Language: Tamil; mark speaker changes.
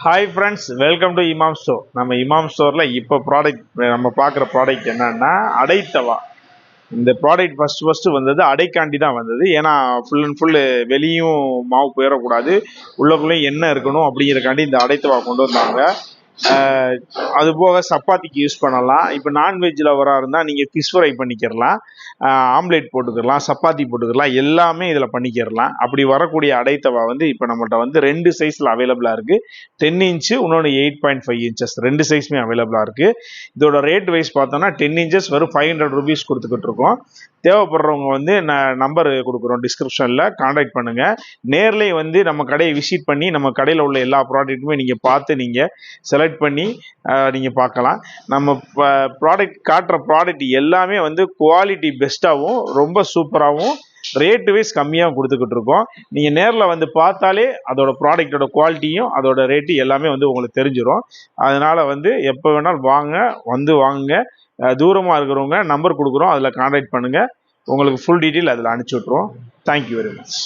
Speaker 1: ஹாய் ஃப்ரெண்ட்ஸ், வெல்கம் டு இமாம் ஸ்டோர். நம்ம இமாம் ஸ்டோரில் இப்போ நம்ம பார்க்குற ப்ராடக்ட் என்னன்னா அடைத்தவா. இந்த ப்ராடக்ட் ஃபஸ்ட்டு வந்தது அடைக்காண்டி தான் வந்தது. ஏன்னா ஃபுல் அண்ட் ஃபுல்லு வெளியும் மாவு போயிடக்கூடாது, உள்ளக்குள்ளேயும் எண்ணெய் இருக்கணும் அப்படிங்கிறக்காண்டி இந்த அடைத்தவா கொண்டு வந்தாங்க. அது போக சப்பாத்திக்கு யூஸ் பண்ணலாம். இப்போ நான்வெஜ் லவராக இருந்தால் நீங்கள் ஃபிஷ் ஃப்ரை பண்ணிக்கிறலாம், ஆம்லேட் போட்டுக்கலாம், சப்பாத்தி போட்டுக்கலாம், எல்லாமே இதில் பண்ணிக்கிறலாம். அப்படி வரக்கூடிய அடைத்தவா இப்போ நம்மள்ட்ட 2 சைஸில் அவைலபிளாக இருக்குது. 10 இன்ச்சு, இன்னொன்று 8.5 இன்ச்சஸ், 2 சைஸுமே அவைலபிளாக இருக்குது. இதோட ரேட் வைஸ் பார்த்தோன்னா 10 இன்ச்சஸ் வெறும் 500 ருபீஸ் கொடுத்துக்கிட்டு இருக்கோம். தேவைப்படுறவங்க நம்பர் கொடுக்குறோம் டிஸ்கிரிப்ஷனில், கான்டாக்ட் பண்ணுங்கள். நேர்லேயே நம்ம கடையை விசிட் பண்ணி நம்ம கடையில் உள்ள எல்லா ப்ராடக்ட்டுமே நீங்கள் பார்த்து நீங்கள் செலக்ட் பண்ணி நீங்கள் பார்க்கலாம். நம்ம காட்டுற ப்ராடக்ட் எல்லாமே குவாலிட்டி பெஸ்ட்டாகவும் ரொம்ப சூப்பராகவும் ரேட்டு வைஸ் கம்மியாக கொடுத்துக்கிட்டு இருக்கோம். நீங்கள் நேரில் பார்த்தாலே அதோட ப்ராடக்டோட குவாலிட்டியும் அதோட ரேட்டு எல்லாமே உங்களுக்கு தெரிஞ்சிடும். அதனால் எப்போ வேணாலும் வாங்குங்க. தூரமாக இருக்கிறவங்க நம்பர் கொடுக்குறோம், அதில் கான்டாக்ட் பண்ணுங்கள். உங்களுக்கு ஃபுல் டீட்டெயில் அதில் அனுப்பிச்சி விட்ருவோம். Thank you very much.